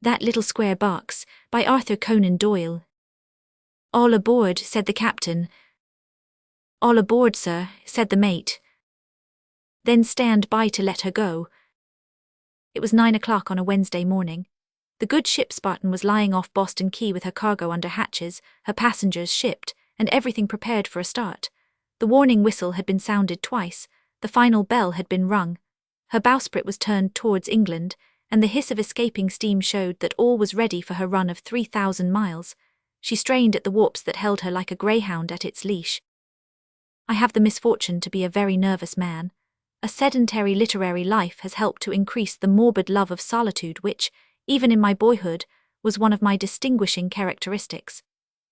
That Little Square Box, by Arthur Conan Doyle. All aboard, said the captain. All aboard, sir, said the mate. Then stand by to let her go. It was 9 o'clock on a Wednesday morning. The good ship Spartan was lying off Boston Quay with her cargo under hatches, her passengers shipped, and everything prepared for a start. The warning whistle had been sounded twice, the final bell had been rung. Her bowsprit was turned towards England, and the hiss of escaping steam showed that all was ready for her run of 3,000 miles. She strained at the warps that held her like a greyhound at its leash. I have the misfortune to be a very nervous man. A sedentary literary life has helped to increase the morbid love of solitude which, even in my boyhood, was one of my distinguishing characteristics.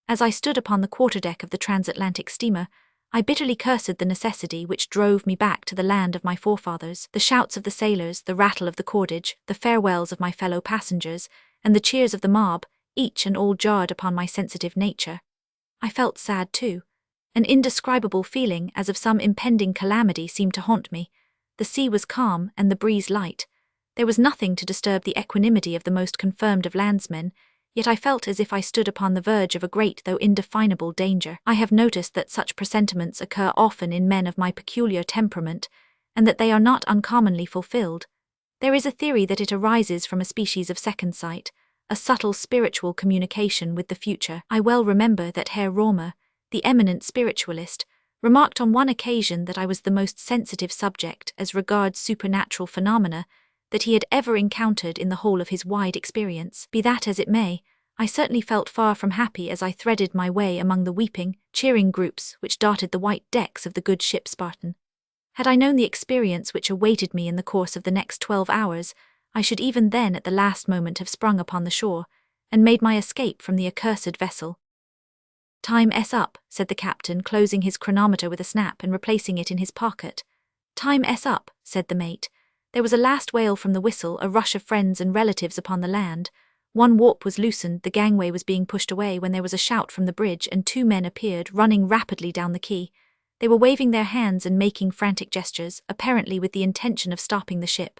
As I stood upon the quarterdeck of the transatlantic steamer, I bitterly cursed the necessity which drove me back to the land of my forefathers, the shouts of the sailors, the rattle of the cordage, the farewells of my fellow passengers, and the cheers of the mob, each and all jarred upon my sensitive nature. I felt sad too. An indescribable feeling as of some impending calamity seemed to haunt me. The sea was calm and the breeze light. There was nothing to disturb the equanimity of the most confirmed of landsmen, yet I felt as if I stood upon the verge of a great though indefinable danger. I have noticed that such presentiments occur often in men of my peculiar temperament, and that they are not uncommonly fulfilled. There is a theory that it arises from a species of second sight, a subtle spiritual communication with the future. I well remember that Herr Romer, the eminent spiritualist, remarked on one occasion that I was the most sensitive subject as regards supernatural phenomena that he had ever encountered in the whole of his wide experience. Be that as it may, I certainly felt far from happy as I threaded my way among the weeping, cheering groups which dotted the white decks of the good ship Spartan. Had I known the experience which awaited me in the course of the next 12 hours, I should even then at the last moment have sprung upon the shore, and made my escape from the accursed vessel. "Time's up," said the captain, closing his chronometer with a snap and replacing it in his pocket. "Time's up," said the mate. There was a last wail from the whistle, a rush of friends and relatives upon the land. One warp was loosened, the gangway was being pushed away when there was a shout from the bridge and 2 men appeared, running rapidly down the quay. They were waving their hands and making frantic gestures, apparently with the intention of stopping the ship.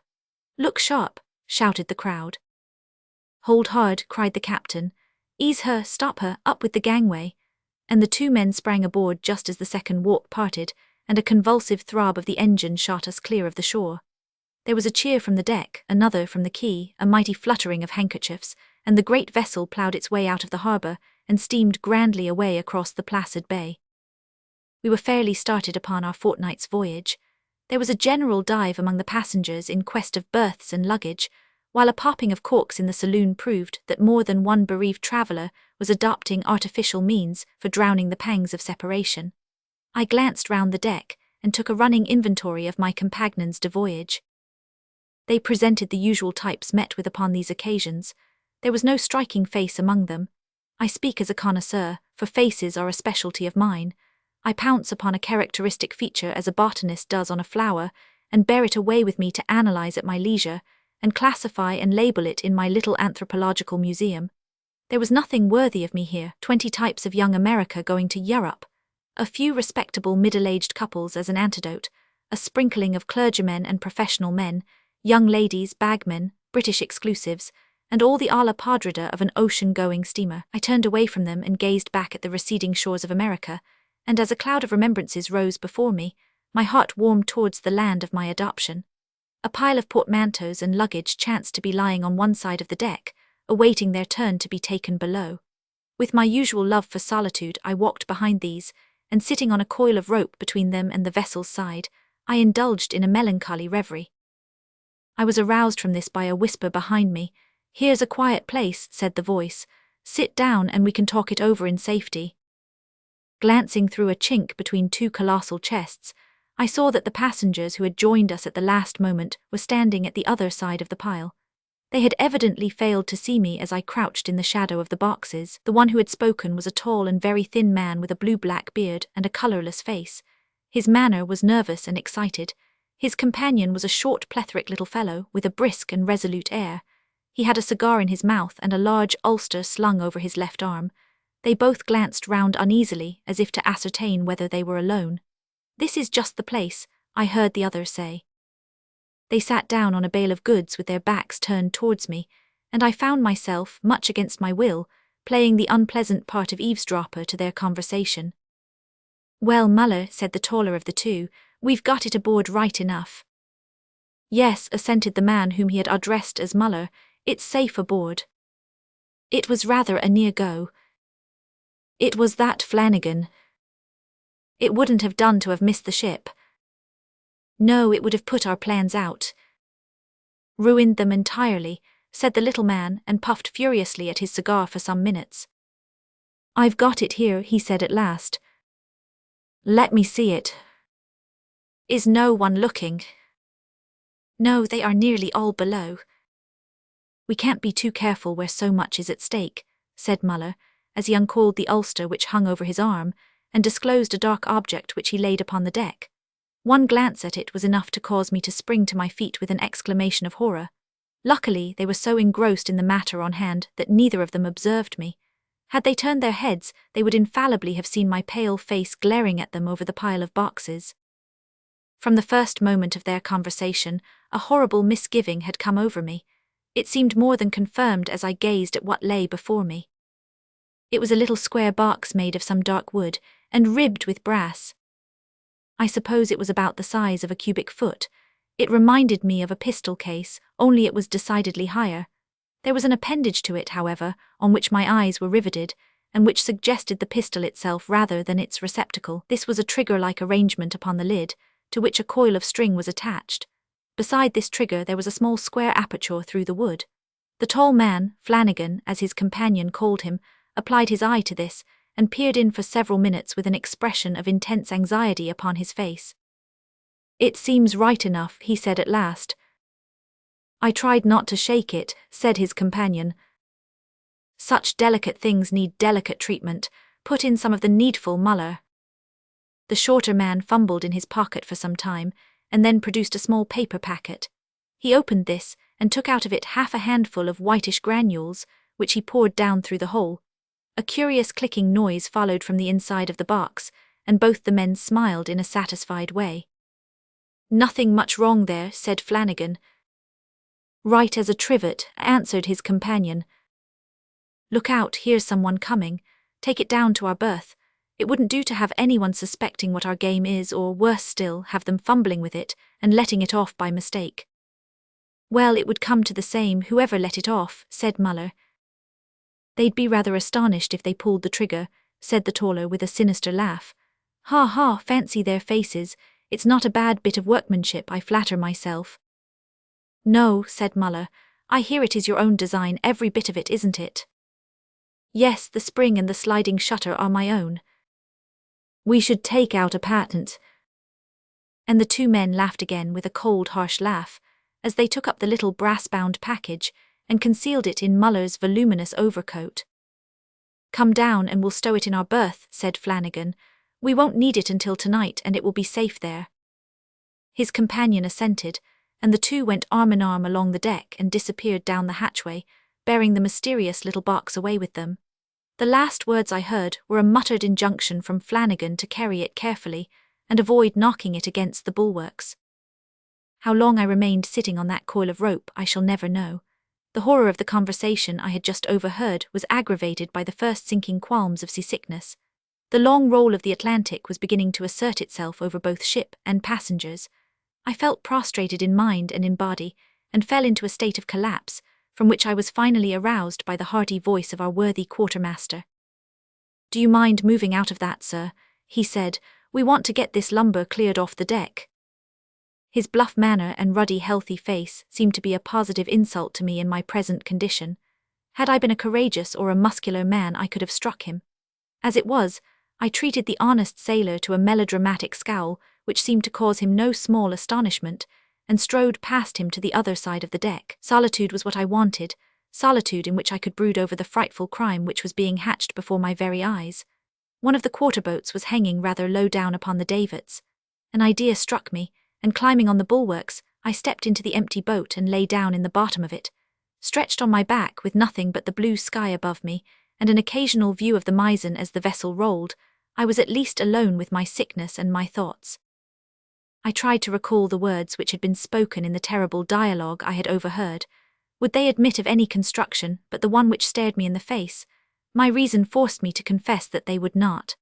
"Look sharp," shouted the crowd. "Hold hard," cried the captain. "Ease her, stop her, up with the gangway." And the 2 men sprang aboard just as the second warp parted, and a convulsive throb of the engine shot us clear of the shore. There was a cheer from the deck, another from the quay, a mighty fluttering of handkerchiefs, and the great vessel ploughed its way out of the harbour and steamed grandly away across the placid bay. We were fairly started upon our fortnight's voyage. There was a general dive among the passengers in quest of berths and luggage, while a popping of corks in the saloon proved that more than one bereaved traveller was adopting artificial means for drowning the pangs of separation. I glanced round the deck and took a running inventory of my companions de voyage. They presented the usual types met with upon these occasions. There was no striking face among them. I speak as a connoisseur, for faces are a specialty of mine. I pounce upon a characteristic feature as a botanist does on a flower, and bear it away with me to analyze at my leisure, and classify and label it in my little anthropological museum. There was nothing worthy of me here. 20 types of young America going to Europe, a few respectable middle-aged couples as an antidote, a sprinkling of clergymen and professional men, young ladies, bagmen, British exclusives, and all the alla podrida of an ocean-going steamer. I turned away from them and gazed back at the receding shores of America, and as a cloud of remembrances rose before me, my heart warmed towards the land of my adoption. A pile of portmanteaus and luggage chanced to be lying on one side of the deck, awaiting their turn to be taken below. With my usual love for solitude, I walked behind these, and sitting on a coil of rope between them and the vessel's side, I indulged in a melancholy reverie. I was aroused from this by a whisper behind me. "Here's a quiet place," said the voice. "Sit down and we can talk it over in safety." Glancing through a chink between 2 colossal chests, I saw that the passengers who had joined us at the last moment were standing at the other side of the pile. They had evidently failed to see me as I crouched in the shadow of the boxes. The one who had spoken was a tall and very thin man with a blue-black beard and a colourless face. His manner was nervous and excited. His companion was a short, plethoric little fellow with a brisk and resolute air. He had a cigar in his mouth and a large ulster slung over his left arm. They both glanced round uneasily, as if to ascertain whether they were alone. "This is just the place," I heard the other say. They sat down on a bale of goods with their backs turned towards me, and I found myself, much against my will, playing the unpleasant part of eavesdropper to their conversation. "Well, Muller," said the taller of the two, "we've got it aboard right enough." "Yes," assented the man whom he had addressed as Muller, "it's safe aboard." It was rather a near go. It was that Flanagan. It wouldn't have done to have missed the ship. No, it would have put our plans out. Ruined them entirely, said the little man, and puffed furiously at his cigar for some minutes. "I've got it here," he said at last. "Let me see it." "Is no one looking?" "No, they are nearly all below." "We can't be too careful where so much is at stake," said Muller, as he uncoiled the ulster which hung over his arm, and disclosed a dark object which he laid upon the deck. One glance at it was enough to cause me to spring to my feet with an exclamation of horror. Luckily, they were so engrossed in the matter on hand that neither of them observed me. Had they turned their heads, they would infallibly have seen my pale face glaring at them over the pile of boxes. From the first moment of their conversation, a horrible misgiving had come over me. It seemed more than confirmed as I gazed at what lay before me. It was a little square box made of some dark wood, and ribbed with brass. I suppose it was about the size of a cubic foot. It reminded me of a pistol case, only it was decidedly higher. There was an appendage to it, however, on which my eyes were riveted, and which suggested the pistol itself rather than its receptacle. This was a trigger-like arrangement upon the lid, to which a coil of string was attached. Beside this trigger there was a small square aperture through the wood. The tall man, Flanagan, as his companion called him, applied his eye to this, and peered in for several minutes with an expression of intense anxiety upon his face. "It seems right enough," he said at last. "I tried not to shake it," said his companion. "Such delicate things need delicate treatment. Put in some of the needful, Muller." The shorter man fumbled in his pocket for some time, and then produced a small paper packet. He opened this, and took out of it half a handful of whitish granules, which he poured down through the hole. A curious clicking noise followed from the inside of the box, and both the men smiled in a satisfied way. "Nothing much wrong there," said Flanagan. "Right as a trivet," answered his companion. "Look out, here's someone coming. Take it down to our berth. It wouldn't do to have anyone suspecting what our game is, or worse still, have them fumbling with it and letting it off by mistake." "Well, it would come to the same, whoever let it off," said Muller. "They'd be rather astonished if they pulled the trigger," said the taller with a sinister laugh. "Ha ha, fancy their faces. It's not a bad bit of workmanship, I flatter myself." "No," said Muller, "I hear it is your own design, every bit of it, isn't it?" "Yes, the spring and the sliding shutter are my own." "We should take out a patent." And the two men laughed again with a cold, harsh laugh, as they took up the little brass-bound package and concealed it in Muller's voluminous overcoat. "Come down and we'll stow it in our berth," said Flanagan. "We won't need it until tonight, and it will be safe there." His companion assented, and the two went arm in arm along the deck and disappeared down the hatchway, bearing the mysterious little box away with them. The last words I heard were a muttered injunction from Flanagan to carry it carefully and avoid knocking it against the bulwarks. How long I remained sitting on that coil of rope I shall never know. The horror of the conversation I had just overheard was aggravated by the first sinking qualms of seasickness. The long roll of the Atlantic was beginning to assert itself over both ship and passengers. I felt prostrated in mind and in body, and fell into a state of collapse, from which I was finally aroused by the hearty voice of our worthy quartermaster. "Do you mind moving out of that, sir?" he said. "We want to get this lumber cleared off the deck." His bluff manner and ruddy, healthy face seemed to be a positive insult to me in my present condition. Had I been a courageous or a muscular man, I could have struck him. As it was, I treated the honest sailor to a melodramatic scowl, which seemed to cause him no small astonishment, and strode past him to the other side of the deck. Solitude was what I wanted, solitude in which I could brood over the frightful crime which was being hatched before my very eyes. One of the quarter-boats was hanging rather low down upon the davits. An idea struck me, and climbing on the bulwarks, I stepped into the empty boat and lay down in the bottom of it. Stretched on my back with nothing but the blue sky above me, and an occasional view of the Mizzen as the vessel rolled, I was at least alone with my sickness and my thoughts. I tried to recall the words which had been spoken in the terrible dialogue I had overheard, Would they admit of any construction but the one which stared me in the face? My reason forced me to confess that they would not.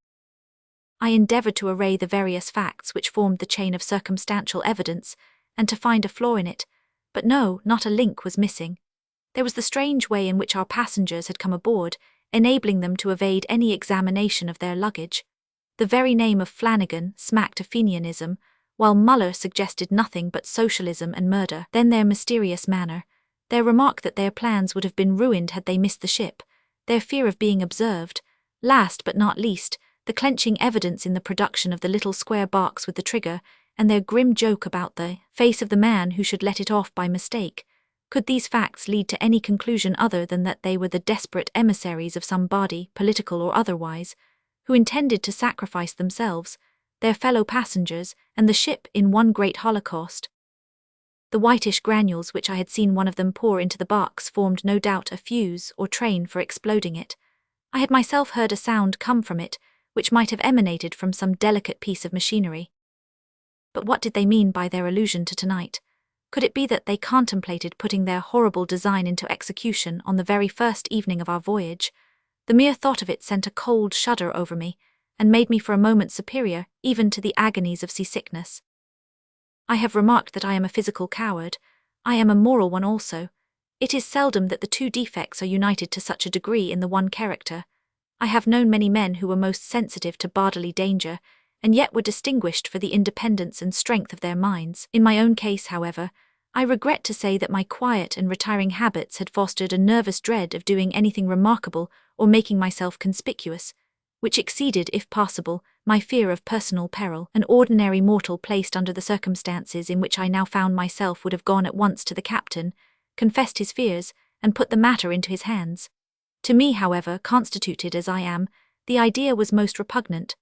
I endeavored to array the various facts which formed the chain of circumstantial evidence, and to find a flaw in it, but no, not a link was missing. There was the strange way in which our passengers had come aboard, enabling them to evade any examination of their luggage. The very name of Flanagan smacked of Fenianism, while Muller suggested nothing but socialism and murder. Then their mysterious manner, their remark that their plans would have been ruined had they missed the ship, their fear of being observed, last but not least, the clenching evidence in the production of the little square box with the trigger, and their grim joke about the face of the man who should let it off by mistake. Could these facts lead to any conclusion other than that they were the desperate emissaries of some body, political or otherwise, who intended to sacrifice themselves, their fellow passengers, and the ship in one great holocaust? The whitish granules which I had seen one of them pour into the box formed no doubt a fuse or train for exploding it. I had myself heard a sound come from it, which might have emanated from some delicate piece of machinery. But what did they mean by their allusion to tonight? Could it be that they contemplated putting their horrible design into execution on the very first evening of our voyage? The mere thought of it sent a cold shudder over me, and made me for a moment superior even to the agonies of seasickness. I have remarked that I am a physical coward. I am a moral one also. It is seldom that the two defects are united to such a degree in the one character. I have known many men who were most sensitive to bodily danger, and yet were distinguished for the independence and strength of their minds. In my own case, however, I regret to say that my quiet and retiring habits had fostered a nervous dread of doing anything remarkable or making myself conspicuous, which exceeded, if possible, my fear of personal peril. An ordinary mortal placed under the circumstances in which I now found myself would have gone at once to the captain, confessed his fears, and put the matter into his hands. To me, however, constituted as I am, the idea was most repugnant.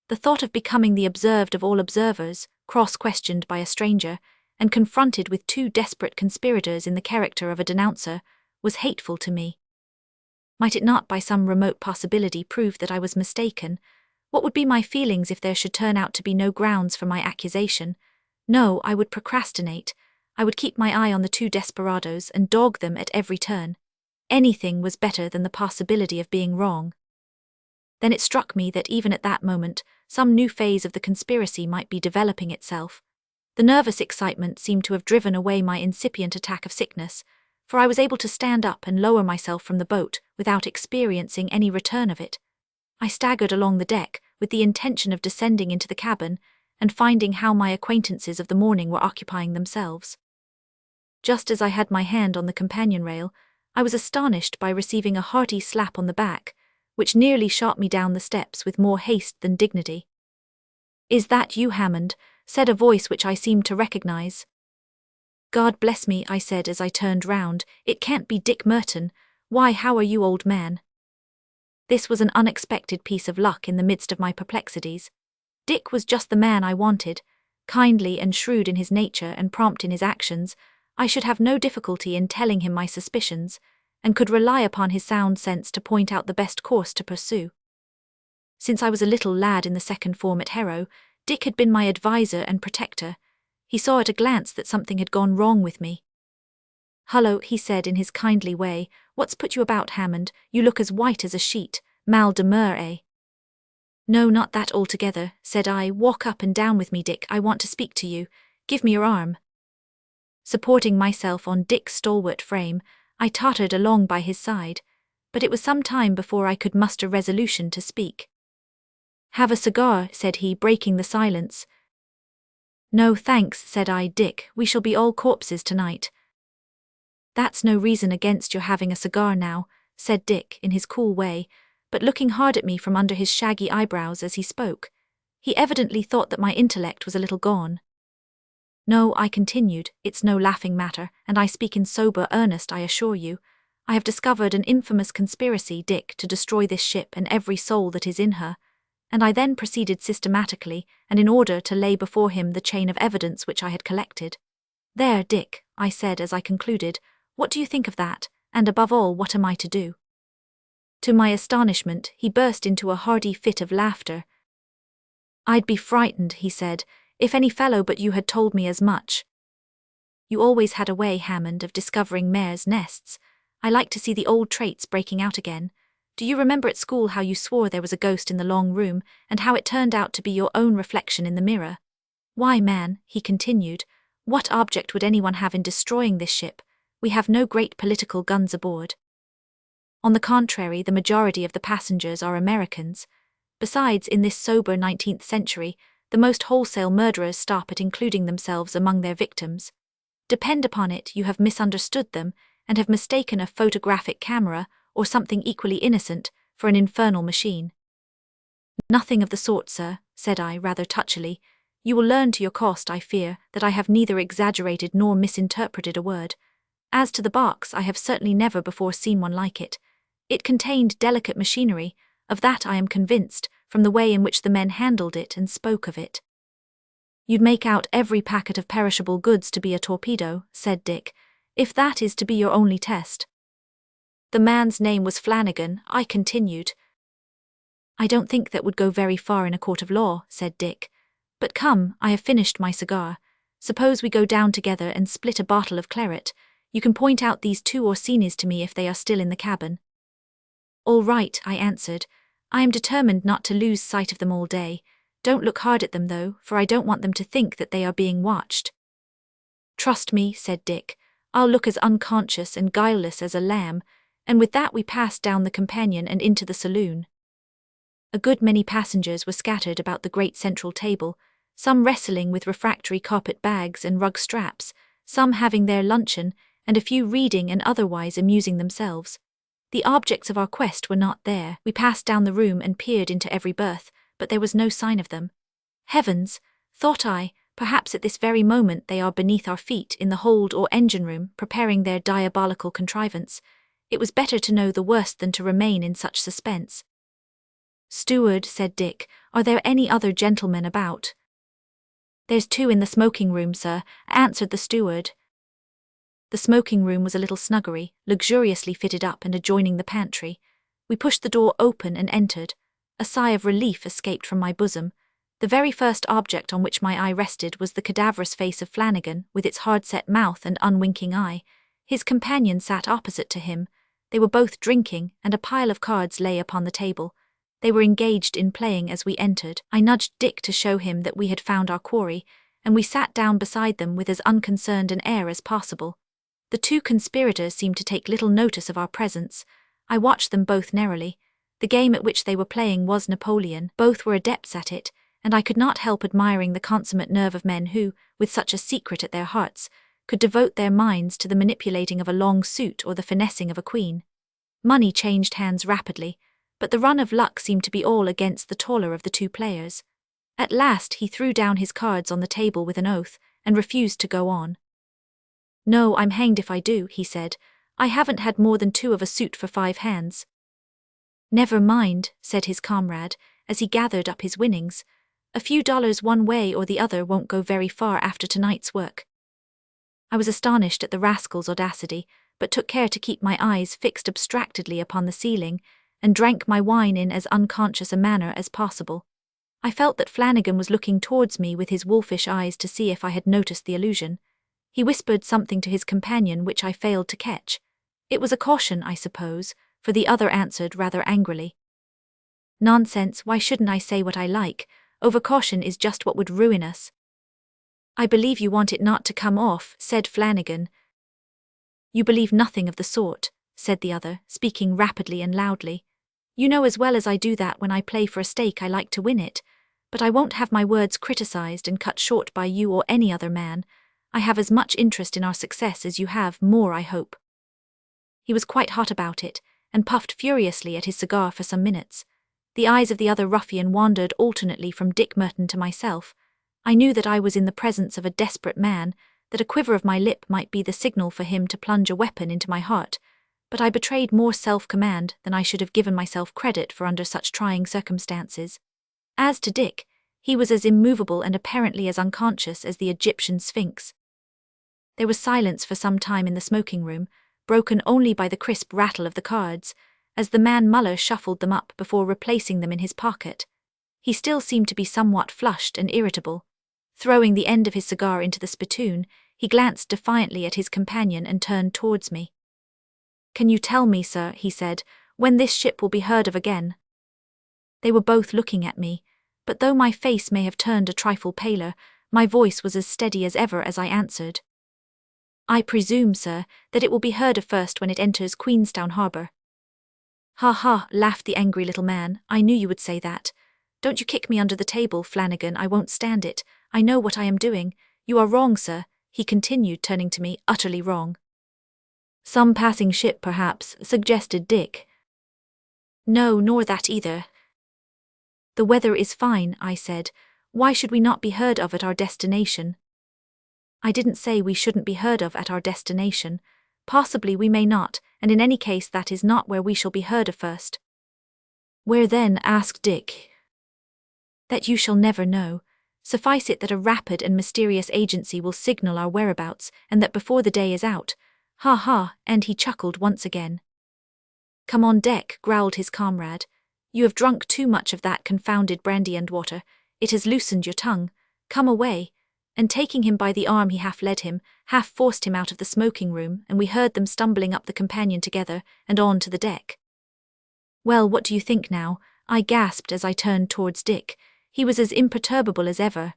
The thought of becoming the observed of all observers, cross-questioned by a stranger, and confronted with two desperate conspirators in the character of a denouncer, was hateful to me. Might it not by some remote possibility prove that I was mistaken? What would be my feelings if there should turn out to be no grounds for my accusation? No, I would procrastinate. I would keep my eye on the two desperadoes and dog them at every turn. Anything was better than the possibility of being wrong. Then it struck me that even at that moment, some new phase of the conspiracy might be developing itself. The nervous excitement seemed to have driven away my incipient attack of sickness, for I was able to stand up and lower myself from the boat without experiencing any return of it. I staggered along the deck with the intention of descending into the cabin and finding how my acquaintances of the morning were occupying themselves. Just as I had my hand on the companion rail, I was astonished by receiving a hearty slap on the back, which nearly shot me down the steps with more haste than dignity. "Is that you, Hammond?" said a voice which I seemed to recognize. "God bless me," I said as I turned round, "it can't be Dick Merton. Why, how are you, old man?" This was an unexpected piece of luck in the midst of my perplexities. Dick was just the man I wanted. Kindly and shrewd in his nature and prompt in his actions, I should have no difficulty in telling him my suspicions, and could rely upon his sound sense to point out the best course to pursue. Since I was a little lad in the second form at Harrow, Dick had been my adviser and protector. He saw at a glance that something had gone wrong with me. "Hullo," he said in his kindly way, "what's put you about, Hammond? You look as white as a sheet. Mal de mer, eh?" "No, not that altogether," said I. "Walk up and down with me, Dick. I want to speak to you. Give me your arm." Supporting myself on Dick's stalwart frame, I tottered along by his side, but it was some time before I could muster resolution to speak. "Have a cigar," said he, breaking the silence. "No, thanks," said I. "Dick, we shall be all corpses tonight." "That's no reason against your having a cigar now," said Dick in his cool way, but looking hard at me from under his shaggy eyebrows as he spoke. He evidently thought that my intellect was a little gone. "No," I continued, "it's no laughing matter, and I speak in sober earnest, I assure you. I have discovered an infamous conspiracy, Dick, to destroy this ship and every soul that is in her." And I then proceeded systematically, and in order to lay before him the chain of evidence which I had collected. "There, Dick," I said as I concluded, "what do you think of that, and above all, what am I to do?" To my astonishment, he burst into a hearty fit of laughter. "I'd be frightened," he said, "if any fellow but you had told me as much." You always had a way, Hammond, of discovering mares' nests. I like to see the old traits breaking out again. Do you remember at school how you swore there was a ghost in the long room, and how it turned out to be your own reflection in the mirror? Why, man, he continued, what object would anyone have in destroying this ship? We have no great political guns aboard. On the contrary, the majority of the passengers are Americans. Besides, in this sober 19th century, the most wholesale murderers stop at including themselves among their victims. Depend upon it, you have misunderstood them, and have mistaken a photographic camera, or something equally innocent, for an infernal machine. Nothing of the sort, sir, said I rather touchily. You will learn to your cost, I fear, that I have neither exaggerated nor misinterpreted a word. As to the box, I have certainly never before seen one like it. It contained delicate machinery, of that I am convinced, from the way in which the men handled it and spoke of it. You'd make out every packet of perishable goods to be a torpedo, said Dick, if that is to be your only test. The man's name was Flanagan, I continued. I don't think that would go very far in a court of law, said Dick. But come, I have finished my cigar. Suppose we go down together and split a bottle of claret. You can point out these two Orsini's to me if they are still in the cabin. All right, I answered. I am determined not to lose sight of them all day. Don't look hard at them, though, for I don't want them to think that they are being watched. Trust me, said Dick. I'll look as unconscious and guileless as a lamb, and with that we passed down the companion and into the saloon. A good many passengers were scattered about the great central table, some wrestling with refractory carpet bags and rug straps, some having their luncheon, and a few reading and otherwise amusing themselves. The objects of our quest were not there. We passed down the room and peered into every berth, but there was no sign of them. Heavens, thought I, perhaps at this very moment they are beneath our feet in the hold or engine-room, preparing their diabolical contrivance. It was better to know the worst than to remain in such suspense. Steward, said Dick, are there any other gentlemen about? There's two in the smoking-room, sir, answered the steward. The smoking-room was a little snuggery, luxuriously fitted up and adjoining the pantry. We pushed the door open and entered. A sigh of relief escaped from my bosom. The very first object on which my eye rested was the cadaverous face of Flanagan, with its hard-set mouth and unwinking eye. His companion sat opposite to him. They were both drinking, and a pile of cards lay upon the table. They were engaged in playing as we entered. I nudged Dick to show him that we had found our quarry, and we sat down beside them with as unconcerned an air as possible. The two conspirators seemed to take little notice of our presence. I watched them both narrowly. The game at which they were playing was Napoleon. Both were adepts at it, and I could not help admiring the consummate nerve of men who, with such a secret at their hearts, could devote their minds to the manipulating of a long suit or the finessing of a queen. Money changed hands rapidly, but the run of luck seemed to be all against the taller of the two players. At last he threw down his cards on the table with an oath, and refused to go on. No, I'm hanged if I do, he said. I haven't had more than two of a suit for 5 hands. Never mind, said his comrade, as he gathered up his winnings. A few dollars one way or the other won't go very far after tonight's work. I was astonished at the rascal's audacity, but took care to keep my eyes fixed abstractedly upon the ceiling, and drank my wine in as unconscious a manner as possible. I felt that Flanagan was looking towards me with his wolfish eyes to see if I had noticed the illusion. He whispered something to his companion which I failed to catch. It was a caution, I suppose, for the other answered rather angrily. Nonsense, why shouldn't I say what I like? Overcaution is just what would ruin us. I believe you want it not to come off, said Flanagan. You believe nothing of the sort, said the other, speaking rapidly and loudly. You know as well as I do that when I play for a stake I like to win it, but I won't have my words criticized and cut short by you or any other man. I have as much interest in our success as you have, more I hope. He was quite hot about it, and puffed furiously at his cigar for some minutes. The eyes of the other ruffian wandered alternately from Dick Merton to myself. I knew that I was in the presence of a desperate man, that a quiver of my lip might be the signal for him to plunge a weapon into my heart, but I betrayed more self-command than I should have given myself credit for under such trying circumstances. As to Dick, he was as immovable and apparently as unconscious as the Egyptian Sphinx. There was silence for some time in the smoking-room, broken only by the crisp rattle of the cards, as the man Muller shuffled them up before replacing them in his pocket. He still seemed to be somewhat flushed and irritable. Throwing the end of his cigar into the spittoon, he glanced defiantly at his companion and turned towards me. "Can you tell me, sir," he said, "when this ship will be heard of again?" They were both looking at me, but though my face may have turned a trifle paler, my voice was as steady as ever as I answered. "I presume, sir, that it will be heard of first when it enters Queenstown harbour." "Ha ha," laughed the angry little man, "I knew you would say that. Don't you kick me under the table, Flanagan, I won't stand it. I know what I am doing. You are wrong, sir," he continued, turning to me, "utterly wrong." "Some passing ship, perhaps," suggested Dick. "No, nor that either." "The weather is fine," I said. "Why should we not be heard of at our destination?" "I didn't say we shouldn't be heard of at our destination. Possibly we may not, and in any case that is not where we shall be heard of first." "Where then?" asked Dick. "That you shall never know. Suffice it that a rapid and mysterious agency will signal our whereabouts, and that before the day is out. Ha ha," and he chuckled once again. "Come on deck," growled his comrade. "You have drunk too much of that confounded brandy and water. It has loosened your tongue. Come away." And taking him by the arm he half led him, half forced him out of the smoking room, and we heard them stumbling up the companion together, and on to the deck. "Well, what do you think now?" I gasped as I turned towards Dick. He was as imperturbable as ever.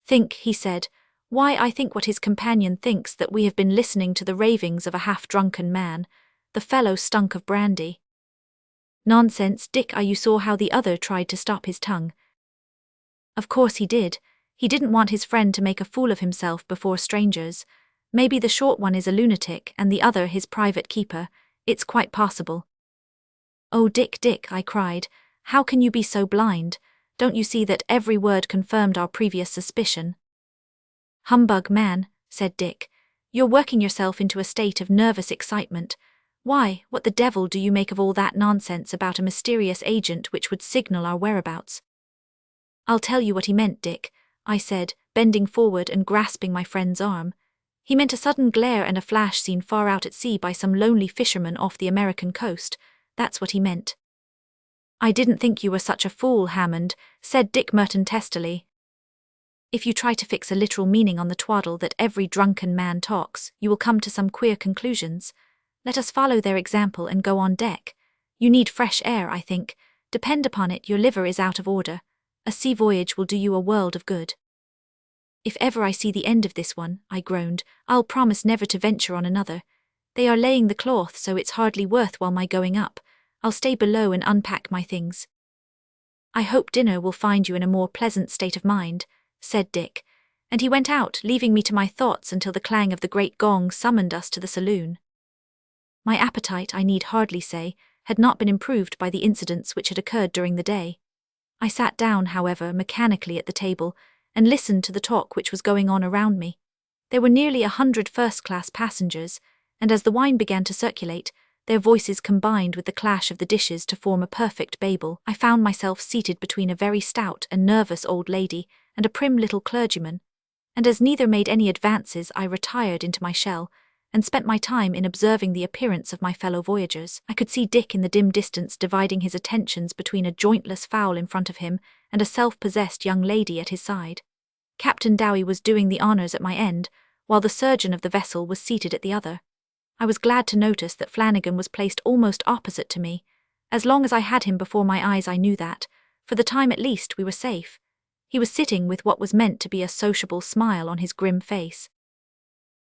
"Think," he said. "Why, I think what his companion thinks, that we have been listening to the ravings of a half-drunken man. The fellow stunk of brandy." "Nonsense, Dick, you saw how the other tried to stop his tongue." "Of course he did. He didn't want his friend to make a fool of himself before strangers. Maybe the short one is a lunatic and the other his private keeper. It's quite possible." "Oh, Dick, Dick," I cried, "how can you be so blind? Don't you see that every word confirmed our previous suspicion?" "Humbug, man," said Dick. "You're working yourself into a state of nervous excitement. Why, what the devil do you make of all that nonsense about a mysterious agent which would signal our whereabouts?" "I'll tell you what he meant, Dick," I said, bending forward and grasping my friend's arm. "He meant a sudden glare and a flash seen far out at sea by some lonely fisherman off the American coast. That's what he meant." "I didn't think you were such a fool, Hammond," said Dick Merton testily. "If you try to fix a literal meaning on the twaddle that every drunken man talks, you will come to some queer conclusions. Let us follow their example and go on deck. You need fresh air, I think. Depend upon it, your liver is out of order. A sea voyage will do you a world of good." "If ever I see the end of this one," I groaned, "I'll promise never to venture on another. They are laying the cloth, so it's hardly worth while my going up. I'll stay below and unpack my things." "I hope dinner will find you in a more pleasant state of mind," said Dick, and he went out, leaving me to my thoughts until the clang of the great gong summoned us to the saloon. My appetite, I need hardly say, had not been improved by the incidents which had occurred during the day. I sat down, however, mechanically at the table, and listened to the talk which was going on around me. There were nearly 100 first-class passengers, and as the wine began to circulate, their voices combined with the clash of the dishes to form a perfect babel. I found myself seated between a very stout and nervous old lady and a prim little clergyman, and as neither made any advances, I retired into my shell, and spent my time in observing the appearance of my fellow voyagers. I could see Dick in the dim distance dividing his attentions between a jointless fowl in front of him and a self-possessed young lady at his side. Captain Dowie was doing the honours at my end, while the surgeon of the vessel was seated at the other. I was glad to notice that Flanagan was placed almost opposite to me. As long as I had him before my eyes, I knew that, for the time at least, we were safe. He was sitting with what was meant to be a sociable smile on his grim face.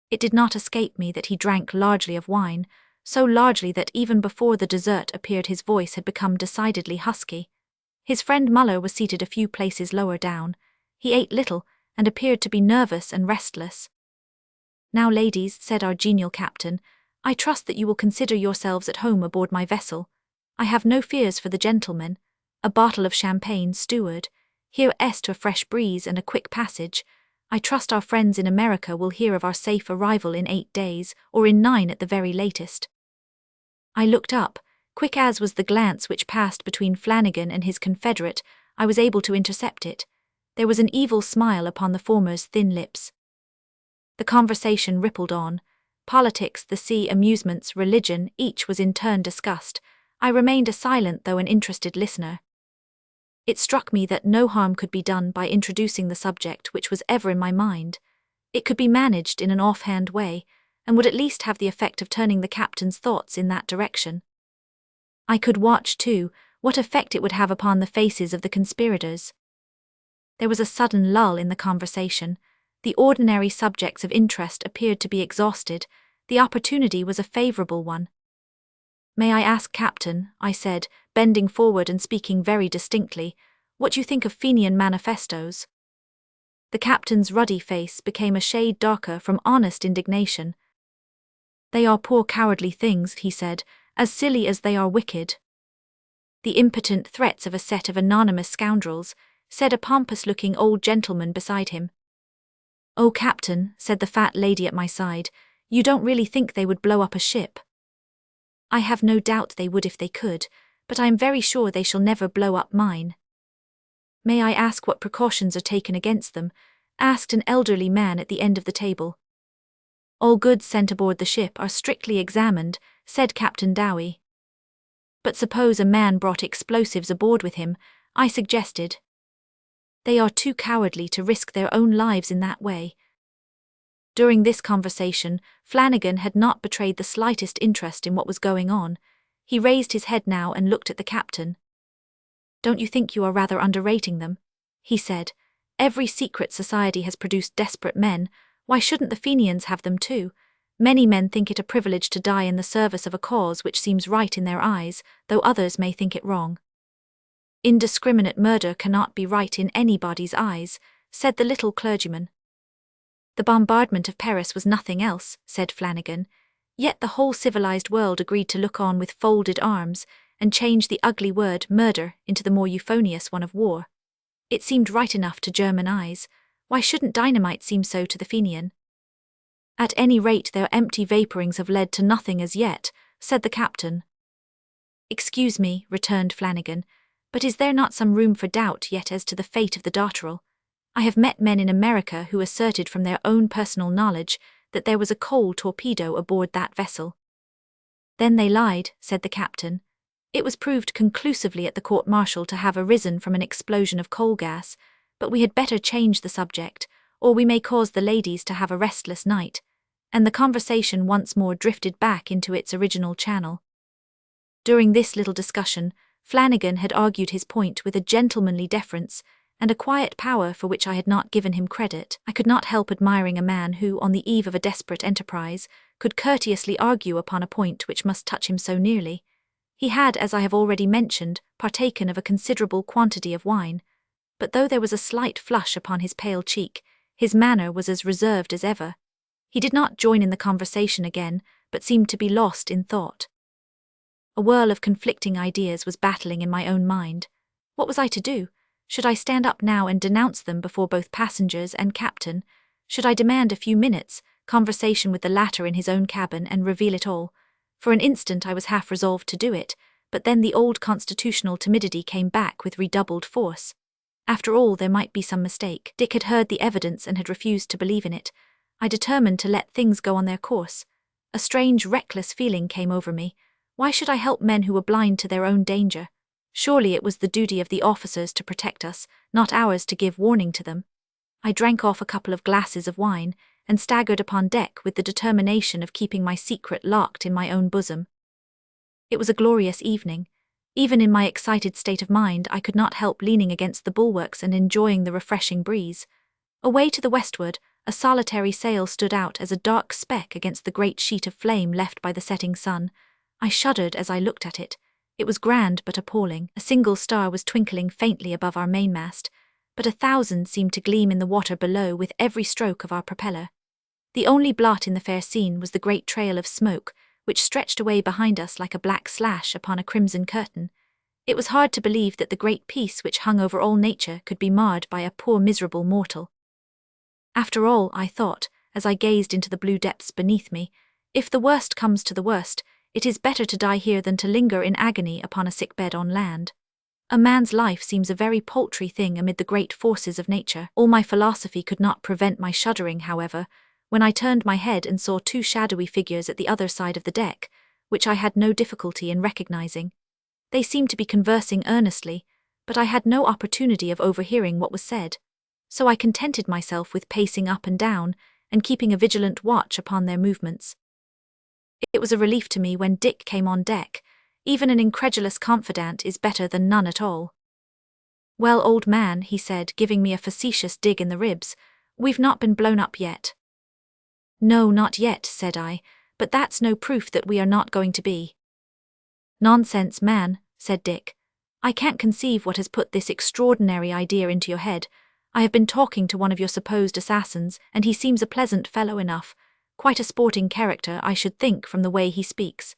It did not escape me that he drank largely of wine, so largely that even before the dessert appeared his voice had become decidedly husky. His friend Muller was seated a few places lower down. He ate little, and appeared to be nervous and restless. "Now, ladies," said our genial captain, "I trust that you will consider yourselves at home aboard my vessel. I have no fears for the gentlemen. A bottle of champagne, steward. Here est a fresh breeze and a quick passage. I trust our friends in America will hear of our safe arrival in 8 days, or in 9 at the very latest." I looked up. Quick as was the glance which passed between Flanagan and his confederate, I was able to intercept it. There was an evil smile upon the former's thin lips. The conversation rippled on. Politics, the sea, amusements, religion, each was in turn discussed. I remained a silent though an interested listener. It struck me that no harm could be done by introducing the subject which was ever in my mind. It could be managed in an offhand way, and would at least have the effect of turning the captain's thoughts in that direction. I could watch, too, what effect it would have upon the faces of the conspirators. There was a sudden lull in the conversation. The ordinary subjects of interest appeared to be exhausted. The opportunity was a favourable one. "May I ask, Captain," I said, bending forward and speaking very distinctly, "what you think of Fenian manifestos?" The captain's ruddy face became a shade darker from honest indignation. "They are poor cowardly things," he said, "as silly as they are wicked." "The impotent threats of a set of anonymous scoundrels," said a pompous-looking old gentleman beside him. "Oh, Captain," said the fat lady at my side, "you don't really think they would blow up a ship?" "I have no doubt they would if they could, but I am very sure they shall never blow up mine." "May I ask what precautions are taken against them?" asked an elderly man at the end of the table. "All goods sent aboard the ship are strictly examined," said Captain Dowie. "But suppose a man brought explosives aboard with him," I suggested. "They are too cowardly to risk their own lives in that way." During this conversation, Flanagan had not betrayed the slightest interest in what was going on. He raised his head now and looked at the captain. "Don't you think you are rather underrating them?" he said. "Every secret society has produced desperate men. Why shouldn't the Fenians have them too? Many men think it a privilege to die in the service of a cause which seems right in their eyes, though others may think it wrong." "Indiscriminate murder cannot be right in anybody's eyes," said the little clergyman. "The bombardment of Paris was nothing else," said Flanagan. "Yet the whole civilized world agreed to look on with folded arms, and change the ugly word murder into the more euphonious one of war. It seemed right enough to German eyes. Why shouldn't dynamite seem so to the Fenian?" "At any rate their empty vapourings have led to nothing as yet," said the captain. "Excuse me," returned Flanagan, "but is there not some room for doubt yet as to the fate of the Dotterel? I have met men in America who asserted from their own personal knowledge that there was a coal torpedo aboard that vessel." "Then they lied," said the captain. "It was proved conclusively at the court-martial to have arisen from an explosion of coal gas, but we had better change the subject, or we may cause the ladies to have a restless night," and the conversation once more drifted back into its original channel. During this little discussion, Flanagan had argued his point with a gentlemanly deference and a quiet power for which I had not given him credit. I could not help admiring a man who, on the eve of a desperate enterprise, could courteously argue upon a point which must touch him so nearly. He had, as I have already mentioned, partaken of a considerable quantity of wine, but though there was a slight flush upon his pale cheek, his manner was as reserved as ever. He did not join in the conversation again, but seemed to be lost in thought. A whirl of conflicting ideas was battling in my own mind. What was I to do? Should I stand up now and denounce them before both passengers and captain? Should I demand a few minutes' conversation with the latter in his own cabin and reveal it all? For an instant I was half resolved to do it, but then the old constitutional timidity came back with redoubled force. After all, there might be some mistake. Dick had heard the evidence and had refused to believe in it. I determined to let things go on their course. A strange, reckless feeling came over me. Why should I help men who were blind to their own danger? Surely it was the duty of the officers to protect us, not ours to give warning to them. I drank off a couple of glasses of wine, and staggered upon deck with the determination of keeping my secret locked in my own bosom. It was a glorious evening. Even in my excited state of mind, I could not help leaning against the bulwarks and enjoying the refreshing breeze. Away to the westward, a solitary sail stood out as a dark speck against the great sheet of flame left by the setting sun. I shuddered as I looked at it. It was grand but appalling. A single star was twinkling faintly above our mainmast, but 1,000 seemed to gleam in the water below with every stroke of our propeller. The only blot in the fair scene was the great trail of smoke, which stretched away behind us like a black slash upon a crimson curtain. It was hard to believe that the great peace which hung over all nature could be marred by a poor miserable mortal. After all, I thought, as I gazed into the blue depths beneath me, if the worst comes to the worst, it is better to die here than to linger in agony upon a sick-bed on land. A man's life seems a very paltry thing amid the great forces of nature. All my philosophy could not prevent my shuddering, however, when I turned my head and saw two shadowy figures at the other side of the deck, which I had no difficulty in recognizing. They seemed to be conversing earnestly, but I had no opportunity of overhearing what was said, so I contented myself with pacing up and down, and keeping a vigilant watch upon their movements. It was a relief to me when Dick came on deck. Even an incredulous confidant is better than none at all. "Well, old man," he said, giving me a facetious dig in the ribs, "we've not been blown up yet." "No, not yet," said I, "but that's no proof that we are not going to be." "Nonsense, man," said Dick. "I can't conceive what has put this extraordinary idea into your head. I have been talking to one of your supposed assassins, and he seems a pleasant fellow enough. Quite a sporting character, I should think, from the way he speaks."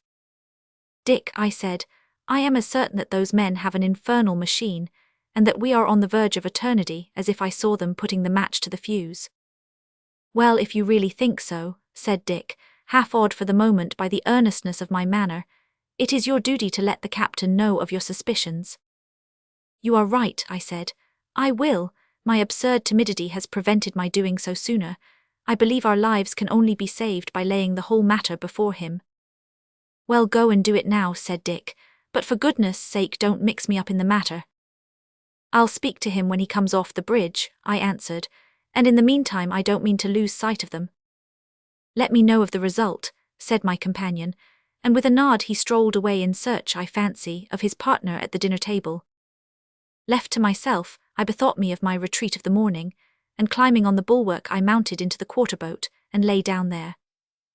"Dick," I said, "I am as certain that those men have an infernal machine, and that we are on the verge of eternity, as if I saw them putting the match to the fuse." "Well, if you really think so," said Dick, half awed for the moment by the earnestness of my manner, "it is your duty to let the captain know of your suspicions." "You are right," I said. "I will. My absurd timidity has prevented my doing so sooner. I believe our lives can only be saved by laying the whole matter before him." "Well, go and do it now," said Dick, "but for goodness' sake don't mix me up in the matter." "I'll speak to him when he comes off the bridge," I answered, "and in the meantime I don't mean to lose sight of them." "Let me know of the result," said my companion, and with a nod he strolled away in search, I fancy, of his partner at the dinner table. Left to myself, I bethought me of my retreat of the morning, and climbing on the bulwark I mounted into the quarter-boat and lay down there.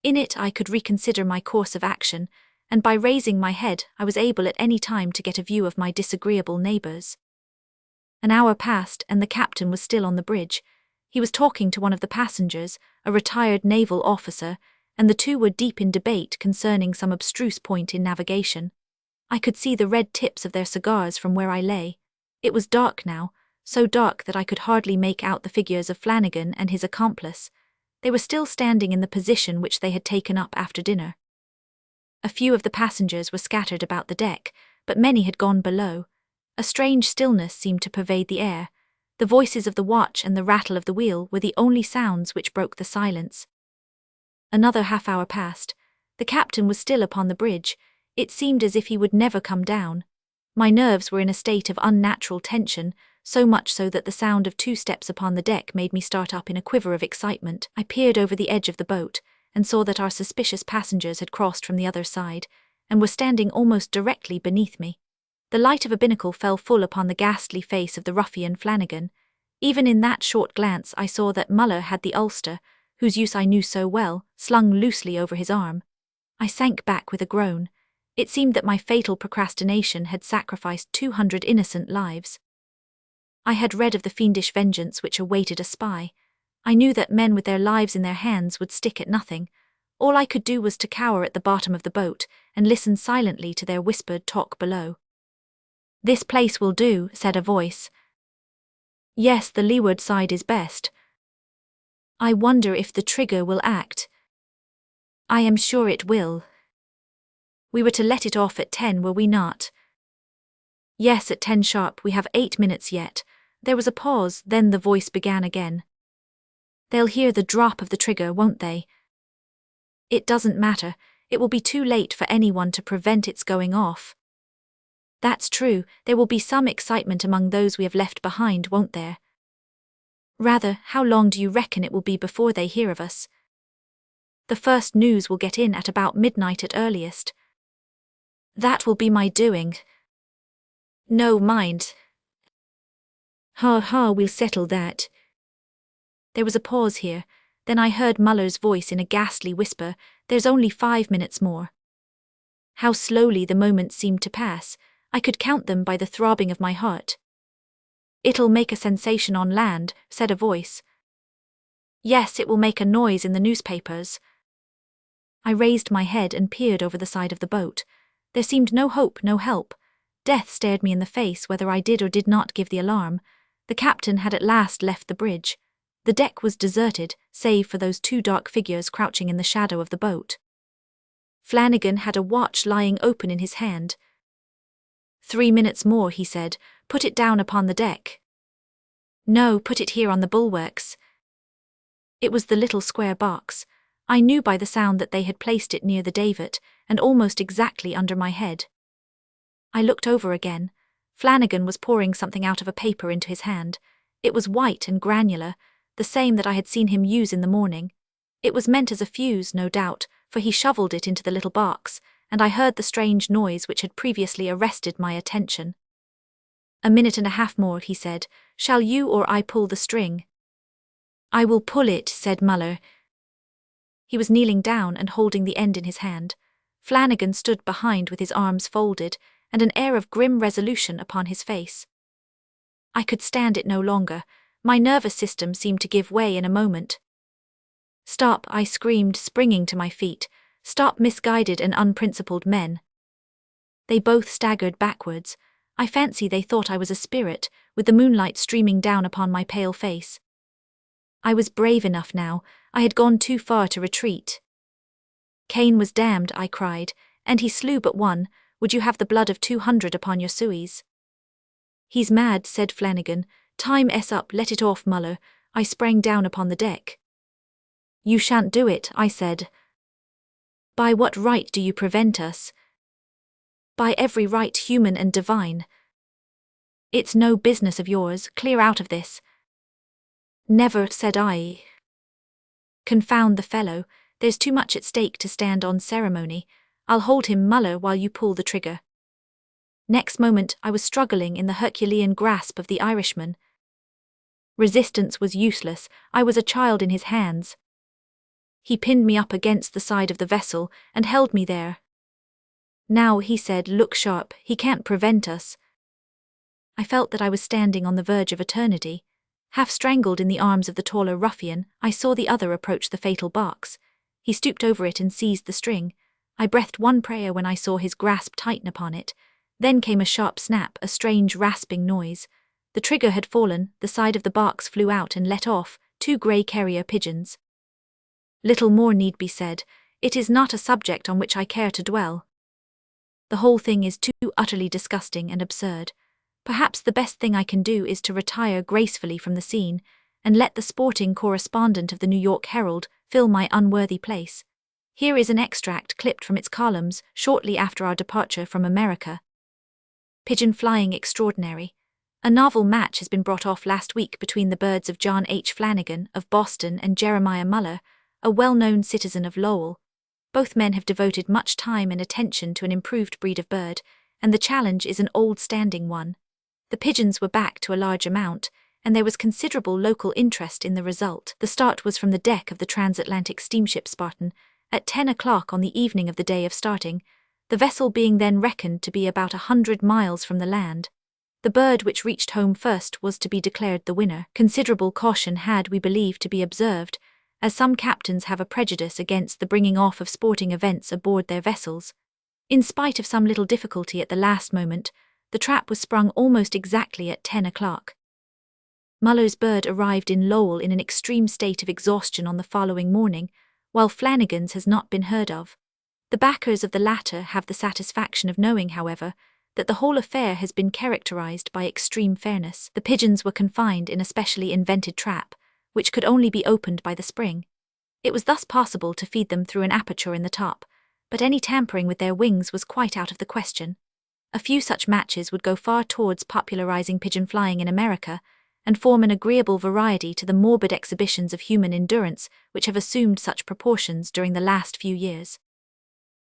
In it I could reconsider my course of action, and by raising my head I was able at any time to get a view of my disagreeable neighbours. An hour passed and the captain was still on the bridge. He was talking to one of the passengers, a retired naval officer, and the two were deep in debate concerning some abstruse point in navigation. I could see the red tips of their cigars from where I lay. It was dark now, so dark that I could hardly make out the figures of Flanagan and his accomplice. They were still standing in the position which they had taken up after dinner. A few of the passengers were scattered about the deck, but many had gone below. A strange stillness seemed to pervade the air. The voices of the watch and the rattle of the wheel were the only sounds which broke the silence. Another half-hour passed. The captain was still upon the bridge. It seemed as if he would never come down. My nerves were in a state of unnatural tension, so much so that the sound of 2 steps upon the deck made me start up in a quiver of excitement. I peered over the edge of the boat, and saw that our suspicious passengers had crossed from the other side, and were standing almost directly beneath me. The light of a binnacle fell full upon the ghastly face of the ruffian Flanagan. Even in that short glance I saw that Muller had the ulster, whose use I knew so well, slung loosely over his arm. I sank back with a groan. It seemed that my fatal procrastination had sacrificed 200 innocent lives. I had read of the fiendish vengeance which awaited a spy. I knew that men with their lives in their hands would stick at nothing. All I could do was to cower at the bottom of the boat and listen silently to their whispered talk below. "This place will do," said a voice. "Yes, the leeward side is best." "I wonder if the trigger will act." "I am sure it will." "We were to let it off at 10, were we not?" "Yes, at 10 sharp. We have 8 minutes yet." There was a pause, then the voice began again. "They'll hear the drop of the trigger, won't they?" "It doesn't matter. It will be too late for anyone to prevent its going off." "That's true. There will be some excitement among those we have left behind, won't there?" "Rather. How long do you reckon it will be before they hear of us?" "The first news will get in at about midnight at earliest." "That will be my doing." "No, mind." "Ha ha, we'll settle that." There was a pause here. Then I heard Muller's voice in a ghastly whisper, "There's only 5 minutes more." How slowly the moments seemed to pass. I could count them by the throbbing of my heart. "It'll make a sensation on land," said a voice. "Yes, it will make a noise in the newspapers." I raised my head and peered over the side of the boat. There seemed no hope, no help. Death stared me in the face whether I did or did not give the alarm. The captain had at last left the bridge. The deck was deserted, save for those 2 dark figures crouching in the shadow of the boat. Flanagan had a watch lying open in his hand. 3 minutes more, he said. "Put it down upon the deck." "No, put it here on the bulwarks." It was the little square box. I knew by the sound that they had placed it near the davit, and almost exactly under my head. I looked over again. Flanagan was pouring something out of a paper into his hand. It was white and granular, the same that I had seen him use in the morning. It was meant as a fuse, no doubt, for he shoveled it into the little box, and I heard the strange noise which had previously arrested my attention. "A minute and a half more," he said. "Shall you or I pull the string?" "I will pull it," said Muller. He was kneeling down and holding the end in his hand. Flanagan stood behind with his arms folded, and an air of grim resolution upon his face. I could stand it no longer. My nervous system seemed to give way in a moment. "Stop," I screamed, springing to my feet. "Stop, misguided and unprincipled men." They both staggered backwards. I fancy they thought I was a spirit, with the moonlight streaming down upon my pale face. I was brave enough now. I had gone too far to retreat. "Cain was damned," I cried, "and he slew but one. Would you have the blood of 200 upon your sueys?" "He's mad," said Flanagan. "Time s up, let it off, Muller." I sprang down upon the deck. "You shan't do it," I said. "By what right do you prevent us?" "By every right, human and divine." "It's no business of yours. Clear out of this." "Never," said I. "Confound the fellow. There's too much at stake to stand on ceremony. I'll hold him, Muller, while you pull the trigger." Next moment I was struggling in the Herculean grasp of the Irishman. Resistance was useless. I was a child in his hands. He pinned me up against the side of the vessel and held me there. "Now," he said, "look sharp. He can't prevent us." I felt that I was standing on the verge of eternity. Half strangled in the arms of the taller ruffian, I saw the other approach the fatal box. He stooped over it and seized the string. I breathed one prayer when I saw his grasp tighten upon it. Then came a sharp snap, a strange rasping noise. The trigger had fallen, the side of the box flew out and let off 2 grey carrier pigeons. Little more need be said. It is not a subject on which I care to dwell. The whole thing is too utterly disgusting and absurd. Perhaps the best thing I can do is to retire gracefully from the scene, and let the sporting correspondent of the New York Herald fill my unworthy place. Here is an extract clipped from its columns shortly after our departure from America. "Pigeon flying extraordinary. A novel match has been brought off last week between the birds of John H. Flanagan of Boston and Jeremiah Muller, a well-known citizen of Lowell. Both men have devoted much time and attention to an improved breed of bird, and the challenge is an old-standing one. The pigeons were backed to a large amount, and there was considerable local interest in the result. The start was from the deck of the transatlantic steamship Spartan, at 10 o'clock on the evening of the day of starting, the vessel being then reckoned to be about 100 miles from the land. The bird which reached home first was to be declared the winner. Considerable caution had, we believe, to be observed, as some captains have a prejudice against the bringing off of sporting events aboard their vessels. In spite of some little difficulty at the last moment, the trap was sprung almost exactly at 10 o'clock. Muller's bird arrived in Lowell in an extreme state of exhaustion on the following morning, while Flanagan's has not been heard of. The backers of the latter have the satisfaction of knowing, however, that the whole affair has been characterized by extreme fairness. The pigeons were confined in a specially invented trap, which could only be opened by the spring. It was thus possible to feed them through an aperture in the top, but any tampering with their wings was quite out of the question. A few such matches would go far towards popularizing pigeon flying in America, and form an agreeable variety to the morbid exhibitions of human endurance which have assumed such proportions during the last few years.